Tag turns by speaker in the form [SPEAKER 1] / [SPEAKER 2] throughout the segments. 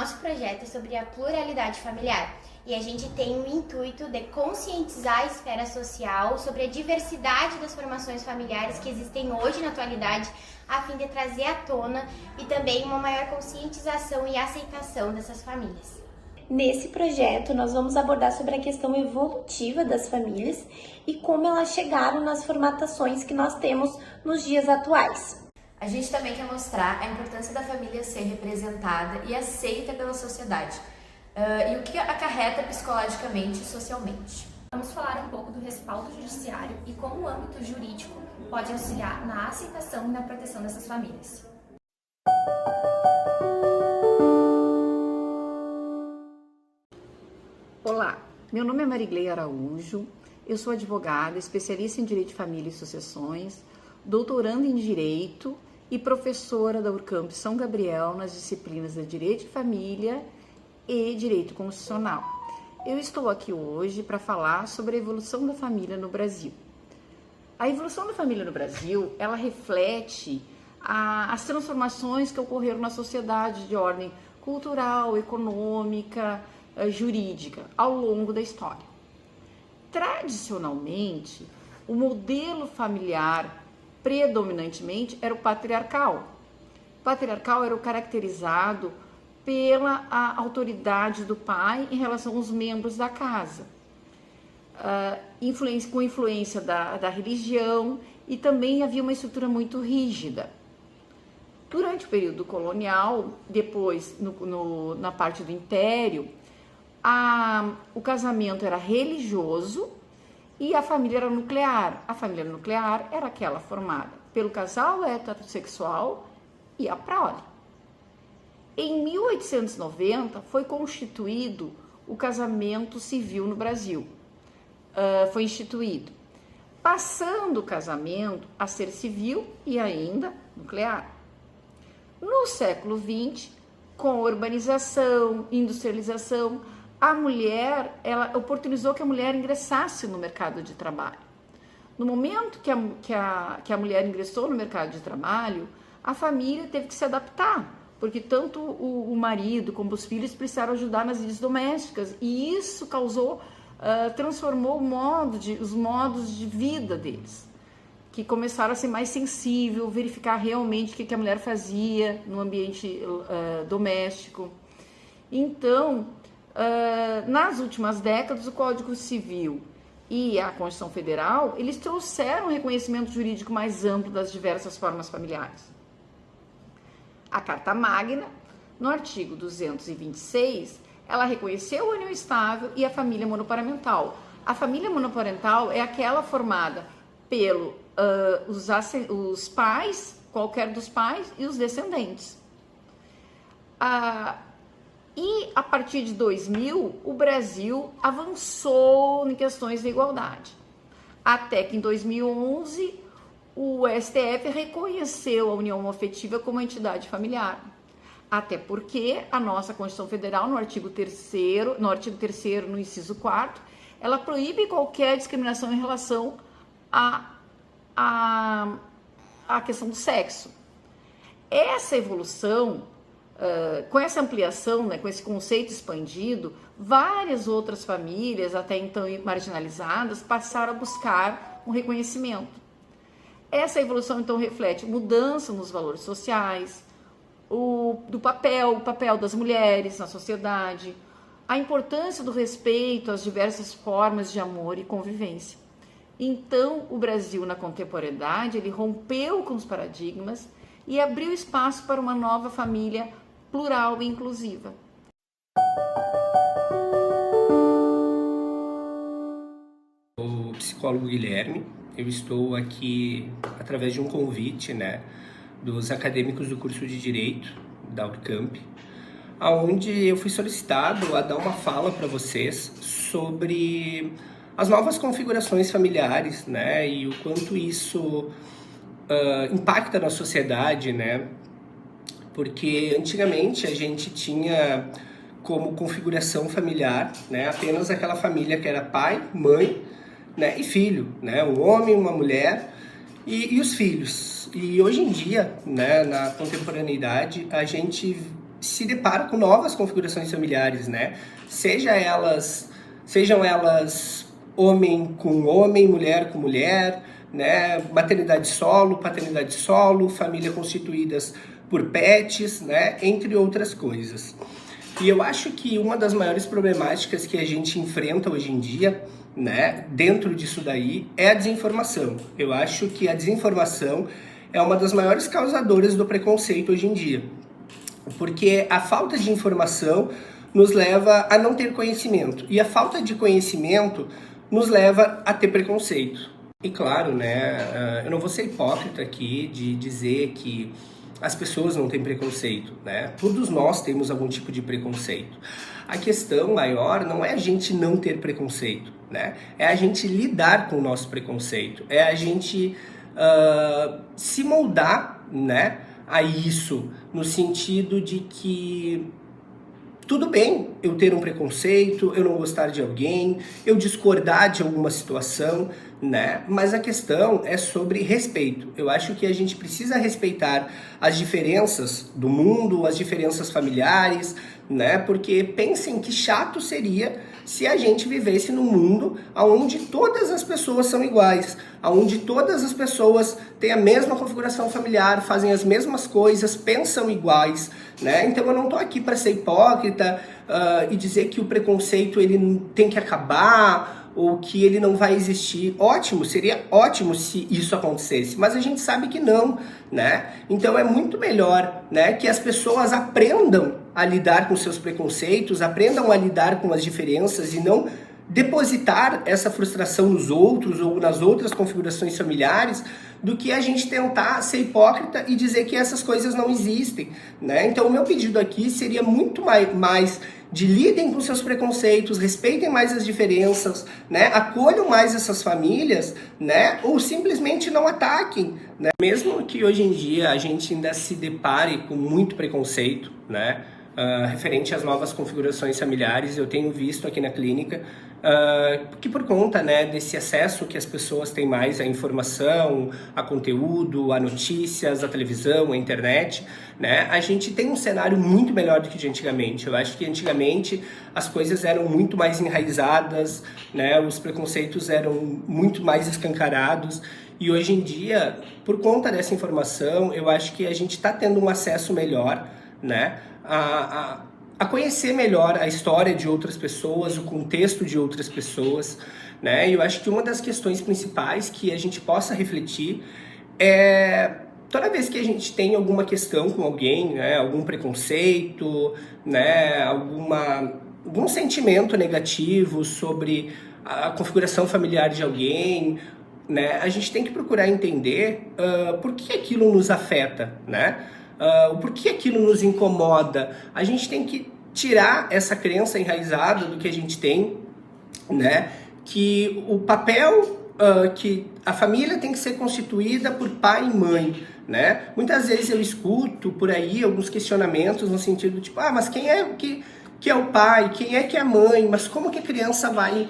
[SPEAKER 1] nosso projeto é sobre a pluralidade familiar e a gente tem o intuito de conscientizar a esfera social sobre a diversidade das formações familiares que existem hoje na atualidade, a fim de trazer à tona e também uma maior conscientização e aceitação dessas famílias.
[SPEAKER 2] Nesse projeto, nós vamos abordar sobre a questão evolutiva das famílias e como elas chegaram nas formatações que nós temos nos dias atuais.
[SPEAKER 3] A gente também quer mostrar a importância da família ser representada e aceita pela sociedade, e o que acarreta psicologicamente e socialmente.
[SPEAKER 4] Vamos falar um pouco do respaldo judiciário e como o âmbito jurídico pode auxiliar na aceitação e na proteção dessas famílias.
[SPEAKER 5] Olá, meu nome é Marigley Araújo, eu sou advogada, especialista em Direito de Família e Sucessões, doutoranda em Direito e professora da Urcamp São Gabriel nas disciplinas de Direito de Família e Direito Constitucional. Eu estou aqui hoje para falar sobre a evolução da família no Brasil. A evolução da família no Brasil, ela reflete as transformações que ocorreram na sociedade de ordem cultural, econômica, jurídica ao longo da história. Tradicionalmente, o modelo familiar predominantemente era o patriarcal. O patriarcal era o caracterizado pela autoridade do pai em relação aos membros da casa, com influência da religião, e também havia uma estrutura muito rígida. Durante o período colonial, depois na parte do império, o casamento era religioso e a família era nuclear. A família nuclear era aquela formada pelo casal heterossexual e a prole. Em 1890 foi constituído o casamento civil no Brasil. Foi instituído, passando o casamento a ser civil e ainda nuclear. No século XX, com a urbanização, industrialização, a mulher, ela oportunizou que a mulher ingressasse no mercado de trabalho. No momento que a mulher ingressou no mercado de trabalho, a família teve que se adaptar, porque tanto o marido como os filhos precisaram ajudar nas vidas domésticas, e isso transformou os modos de vida deles, que começaram a ser mais sensível, verificar realmente o que a mulher fazia no ambiente doméstico. Então, nas últimas décadas, o Código Civil e a Constituição Federal, eles trouxeram um reconhecimento jurídico mais amplo das diversas formas familiares. A Carta Magna, no artigo 226, ela reconheceu a união estável e a família monoparental. A família monoparental é aquela formada pelo os pais, qualquer dos pais, e os descendentes. E a partir de 2000, o Brasil avançou em questões de igualdade. Até que em 2011, o STF reconheceu a união homoafetiva como entidade familiar. Até porque a nossa Constituição Federal, no artigo 3º, no inciso 4º, ela proíbe qualquer discriminação em relação à questão do sexo. Essa evolução, com essa ampliação, né, com esse conceito expandido, várias outras famílias, até então marginalizadas, passaram a buscar um reconhecimento. Essa evolução, então, reflete mudança nos valores sociais, o papel das mulheres na sociedade, a importância do respeito às diversas formas de amor e convivência. Então, o Brasil, na contemporaneidade, ele rompeu com os paradigmas e abriu espaço para uma nova família plural e inclusiva.
[SPEAKER 6] O psicólogo Guilherme, eu estou aqui através de um convite, dos acadêmicos do curso de Direito da Urcamp, onde eu fui solicitado a dar uma fala para vocês sobre as novas configurações familiares, e o quanto isso impacta na sociedade, porque antigamente a gente tinha como configuração familiar, apenas aquela família que era pai, mãe, e filho, um homem, uma mulher e os filhos. E hoje em dia, na contemporaneidade, a gente se depara com novas configurações familiares, né? Sejam elas homem com homem, mulher com mulher, né? Maternidade solo, paternidade solo, família constituídas por pets, né? Entre outras coisas. E eu acho que uma das maiores problemáticas que a gente enfrenta hoje em dia, né, dentro disso daí, é a desinformação. Eu acho que a desinformação é uma das maiores causadoras do preconceito hoje em dia. Porque a falta de informação nos leva a não ter conhecimento. E a falta de conhecimento nos leva a ter preconceito. E claro, né, eu não vou ser hipócrita aqui de dizer que as pessoas não têm preconceito, né? Todos nós temos algum tipo de preconceito. A questão maior não é a gente não ter preconceito, né? É a gente lidar com o nosso preconceito. É a gente se moldar, né, a isso, no sentido de que tudo bem eu ter um preconceito, eu não gostar de alguém, eu discordar de alguma situação, né? Mas a questão é sobre respeito. Eu acho que a gente precisa respeitar as diferenças do mundo, as diferenças familiares, né? Porque pensem que chato seria se a gente vivesse num mundo onde todas as pessoas são iguais, onde todas as pessoas têm a mesma configuração familiar, fazem as mesmas coisas, pensam iguais, né? Então eu não estou aqui para ser hipócrita e dizer que o preconceito ele tem que acabar ou que ele não vai existir. Ótimo, seria ótimo se isso acontecesse, mas a gente sabe que não, né? Então é muito melhor, né, que as pessoas aprendam a lidar com seus preconceitos, aprendam a lidar com as diferenças e não depositar essa frustração nos outros ou nas outras configurações familiares, do que a gente tentar ser hipócrita e dizer que essas coisas não existem, né? Então o meu pedido aqui seria muito mais de lidem com seus preconceitos, respeitem mais as diferenças, né? Acolham mais essas famílias, né? Ou simplesmente não ataquem, né? Mesmo que hoje em dia a gente ainda se depare com muito preconceito, né? Referente às novas configurações familiares, eu tenho visto aqui na clínica que por conta, né, desse acesso que as pessoas têm mais à informação, a conteúdo, a notícias, a televisão, a internet, né, a gente tem um cenário muito melhor do que de antigamente. Eu acho que antigamente as coisas eram muito mais enraizadas, né, os preconceitos eram muito mais escancarados, e hoje em dia, por conta dessa informação, eu acho que a gente está tendo um acesso melhor, né, a conhecer melhor a história de outras pessoas, o contexto de outras pessoas, né? E eu acho que uma das questões principais que a gente possa refletir é toda vez que a gente tem alguma questão com alguém, né, algum preconceito, né, algum sentimento negativo sobre a configuração familiar de alguém, né, a gente tem que procurar entender por que aquilo nos afeta, né? Por que aquilo nos incomoda. A gente tem que tirar essa crença enraizada do que a gente tem, né? Que o papel que a família tem que ser constituída por pai e mãe, né? Muitas vezes eu escuto por aí alguns questionamentos no sentido tipo, mas quem é que é o pai? Quem é que é a mãe? Mas como que a criança vai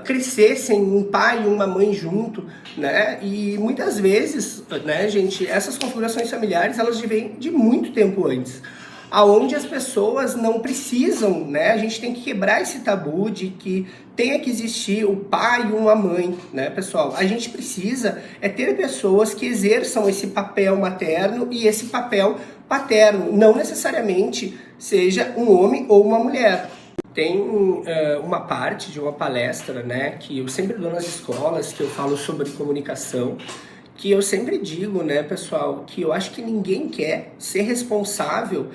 [SPEAKER 6] crescer sem um pai e uma mãe junto, né? E muitas vezes, né, gente, essas configurações familiares, elas vêm de muito tempo antes, aonde as pessoas não precisam, né? A gente tem que quebrar esse tabu de que tenha que existir o pai e uma mãe, né, pessoal? A gente precisa ter pessoas que exerçam esse papel materno e esse papel paterno, não necessariamente seja um homem ou uma mulher. Tem uma parte de uma palestra, né, que eu sempre dou nas escolas, que eu falo sobre comunicação, que eu sempre digo, né, pessoal, que eu acho que ninguém quer ser responsável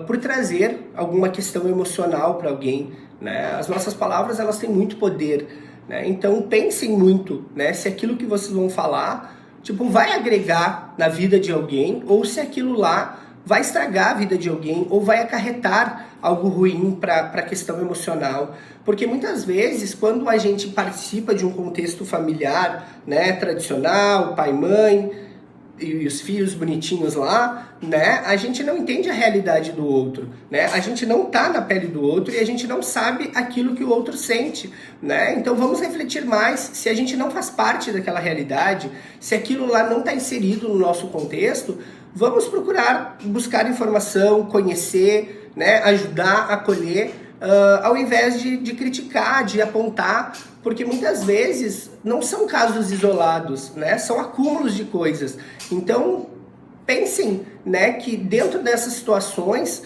[SPEAKER 6] por trazer alguma questão emocional para alguém, né? As nossas palavras, elas têm muito poder, né? Então pensem muito, né, se aquilo que vocês vão falar, tipo, vai agregar na vida de alguém, ou se aquilo lá vai estragar a vida de alguém ou vai acarretar algo ruim para a questão emocional. Porque muitas vezes, quando a gente participa de um contexto familiar, né, tradicional, pai e mãe, e os filhos bonitinhos lá, né, a gente não entende a realidade do outro, né? A gente não tá na pele do outro e a gente não sabe aquilo que o outro sente, né? Então vamos refletir mais. Se a gente não faz parte daquela realidade, se aquilo lá não está inserido no nosso contexto, vamos procurar buscar informação, conhecer, né, ajudar, acolher, ao invés de criticar, de apontar, porque muitas vezes não são casos isolados, né? São acúmulos de coisas. Então, pensem, né, que dentro dessas situações,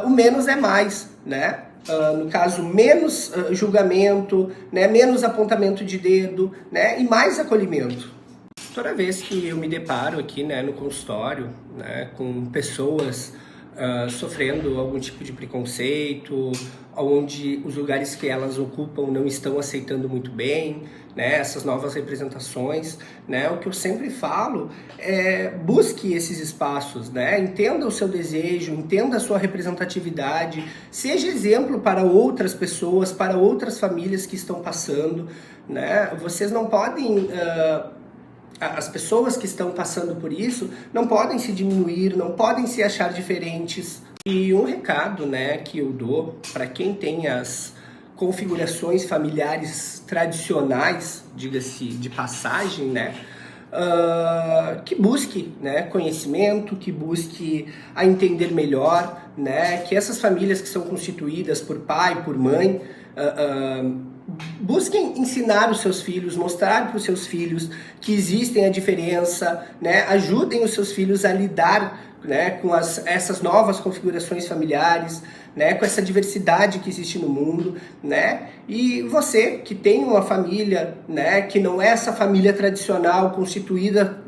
[SPEAKER 6] o menos é mais, né? No caso, menos julgamento, né, menos apontamento de dedo, né, e mais acolhimento. Toda vez que eu me deparo aqui, né, no consultório, né, com pessoas sofrendo algum tipo de preconceito, onde os lugares que elas ocupam não estão aceitando muito bem, né, essas novas representações, né, o que eu sempre falo é busque esses espaços, né, entenda o seu desejo, entenda a sua representatividade, seja exemplo para outras pessoas, para outras famílias que estão passando, né, vocês não podem... As pessoas que estão passando por isso não podem se diminuir, não podem se achar diferentes. E um recado, né, que eu dou para quem tem as configurações familiares tradicionais, diga-se de passagem, né, que busque, né, conhecimento, que busque a entender melhor, né, que essas famílias que são constituídas por pai, por mãe, busquem ensinar os seus filhos, mostrar para os seus filhos que existem a diferença, né? Ajudem os seus filhos a lidar, né, com essas novas configurações familiares, né, com essa diversidade que existe no mundo, né? E você que tem uma família, né, que não é essa família tradicional constituída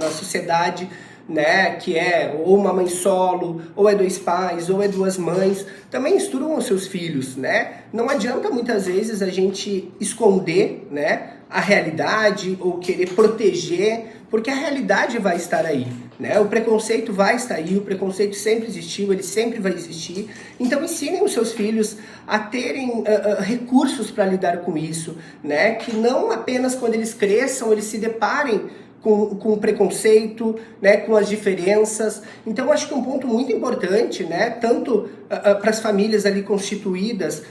[SPEAKER 6] na sociedade, né, que é ou uma mãe solo, ou é 2 pais, ou é 2 mães, também instruam os seus filhos, né? Não adianta muitas vezes a gente esconder, né, a realidade ou querer proteger, porque a realidade vai estar aí, né? O preconceito vai estar aí, o preconceito sempre existiu, ele sempre vai existir. Então ensinem os seus filhos a terem recursos para lidar com isso, né? Que não apenas quando eles cresçam, eles se deparem com o preconceito, né, com as diferenças. Então, acho que um ponto muito importante, né, tanto para as famílias ali constituídas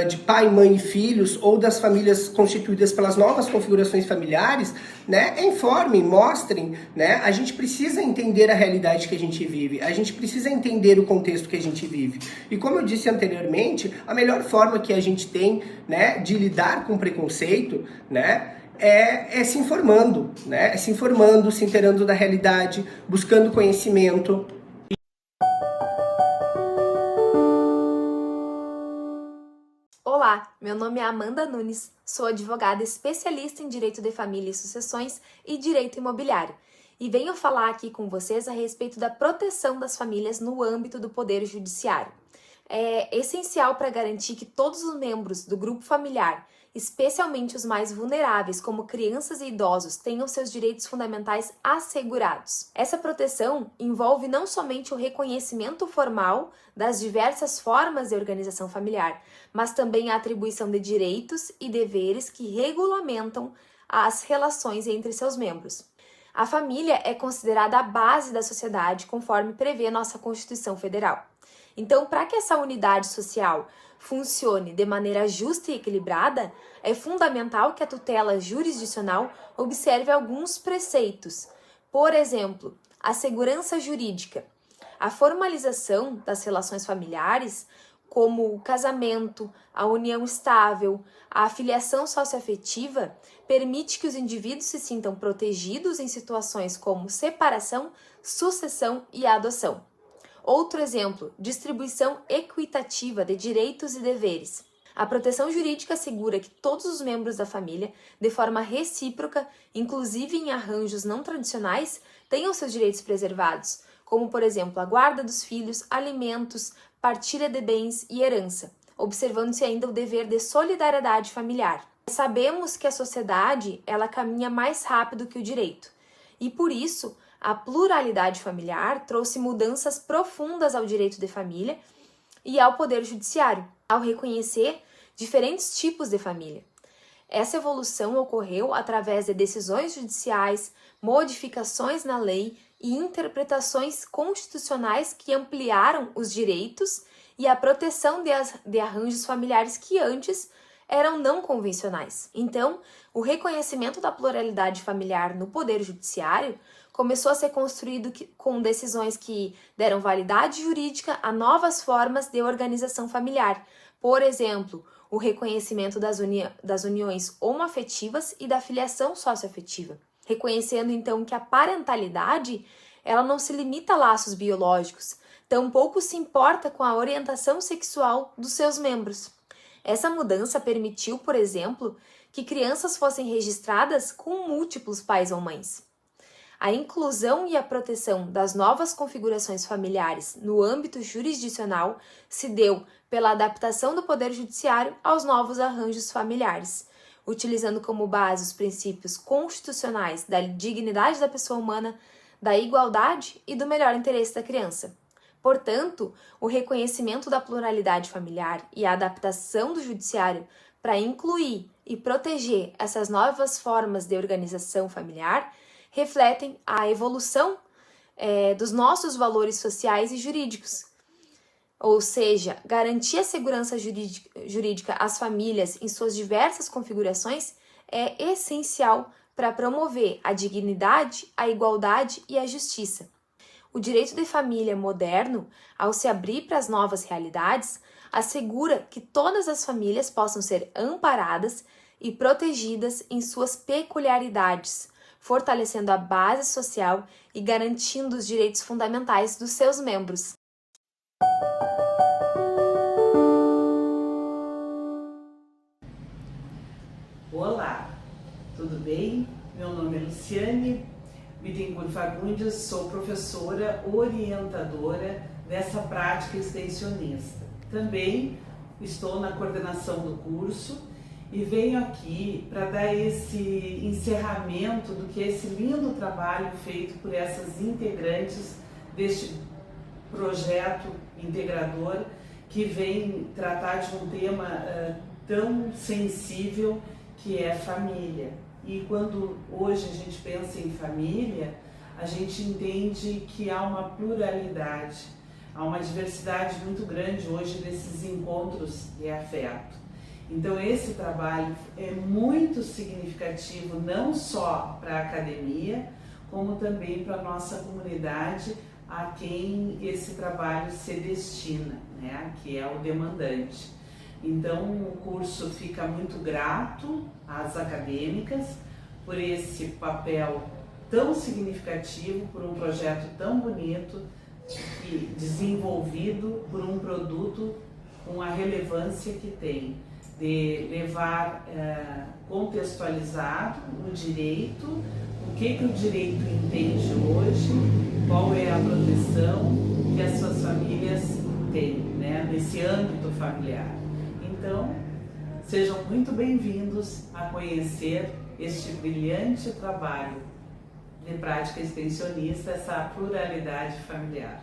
[SPEAKER 6] de pai, mãe e filhos, ou das famílias constituídas pelas novas configurações familiares, né, informem, mostrem, né, a gente precisa entender a realidade que a gente vive, a gente precisa entender o contexto que a gente vive. E como eu disse anteriormente, a melhor forma que a gente tem, né, de lidar com o preconceito, né, é se informando, né? É se informando, se inteirando da realidade, buscando conhecimento.
[SPEAKER 7] Olá, meu nome é Amanda Nunes, sou advogada especialista em Direito de Família e Sucessões e Direito Imobiliário e venho falar aqui com vocês a respeito da proteção das famílias no âmbito do Poder Judiciário. É essencial para garantir que todos os membros do grupo familiar, especialmente os mais vulneráveis, como crianças e idosos, tenham seus direitos fundamentais assegurados. Essa proteção envolve não somente o reconhecimento formal das diversas formas de organização familiar, mas também a atribuição de direitos e deveres que regulamentam as relações entre seus membros. A família é considerada a base da sociedade, conforme prevê nossa Constituição Federal. Então, para que essa unidade social funcione de maneira justa e equilibrada, é fundamental que a tutela jurisdicional observe alguns preceitos. Por exemplo, a segurança jurídica, a formalização das relações familiares, como o casamento, a união estável, a filiação socioafetiva, permite que os indivíduos se sintam protegidos em situações como separação, sucessão e adoção. Outro exemplo, distribuição equitativa de direitos e deveres. A proteção jurídica assegura que todos os membros da família, de forma recíproca, inclusive em arranjos não tradicionais, tenham seus direitos preservados, como, por exemplo, a guarda dos filhos, alimentos, partilha de bens e herança, observando-se ainda o dever de solidariedade familiar. Sabemos que a sociedade, ela caminha mais rápido que o direito, e por isso, a pluralidade familiar trouxe mudanças profundas ao direito de família e ao poder judiciário, ao reconhecer diferentes tipos de família. Essa evolução ocorreu através de decisões judiciais, modificações na lei e interpretações constitucionais que ampliaram os direitos e a proteção de arranjos familiares que antes eram não convencionais. Então, o reconhecimento da pluralidade familiar no Poder Judiciário começou a ser construído com decisões que deram validade jurídica a novas formas de organização familiar. Por exemplo, o reconhecimento das uniões homoafetivas e da filiação socioafetiva, reconhecendo então que a parentalidade ela não se limita a laços biológicos, tampouco se importa com a orientação sexual dos seus membros. Essa mudança permitiu, por exemplo, que crianças fossem registradas com múltiplos pais ou mães. A inclusão e a proteção das novas configurações familiares no âmbito jurisdicional se deu pela adaptação do Poder Judiciário aos novos arranjos familiares, utilizando como base os princípios constitucionais da dignidade da pessoa humana, da igualdade e do melhor interesse da criança. Portanto, o reconhecimento da pluralidade familiar e a adaptação do judiciário para incluir e proteger essas novas formas de organização familiar refletem a evolução dos nossos valores sociais e jurídicos. Ou seja, garantir a segurança jurídica às famílias em suas diversas configurações é essencial para promover a dignidade, a igualdade e a justiça. O direito de família moderno, ao se abrir para as novas realidades, assegura que todas as famílias possam ser amparadas e protegidas em suas peculiaridades, fortalecendo a base social e garantindo os direitos fundamentais dos seus membros.
[SPEAKER 8] Olá, tudo bem? Meu nome é Luciane Bittencourt Fagundes, sou professora orientadora dessa prática extensionista. Também estou na coordenação do curso e venho aqui para dar esse encerramento do que é esse lindo trabalho feito por essas integrantes deste projeto integrador que vem tratar de um tema tão sensível que é família. E quando hoje a gente pensa em família, a gente entende que há uma pluralidade, há uma diversidade muito grande hoje desses encontros de afeto. Então esse trabalho é muito significativo não só para a academia, como também para a nossa comunidade, a quem esse trabalho se destina, né? Que é o demandante. Então o curso fica muito grato às acadêmicas por esse papel tão significativo, por um projeto tão bonito e desenvolvido por um produto com a relevância que tem de levar contextualizado o direito, o que o direito entende hoje, qual é a proteção que as suas famílias têm, né, nesse âmbito familiar. Então, sejam muito bem-vindos a conhecer este brilhante trabalho de prática extensionista, essa pluralidade familiar.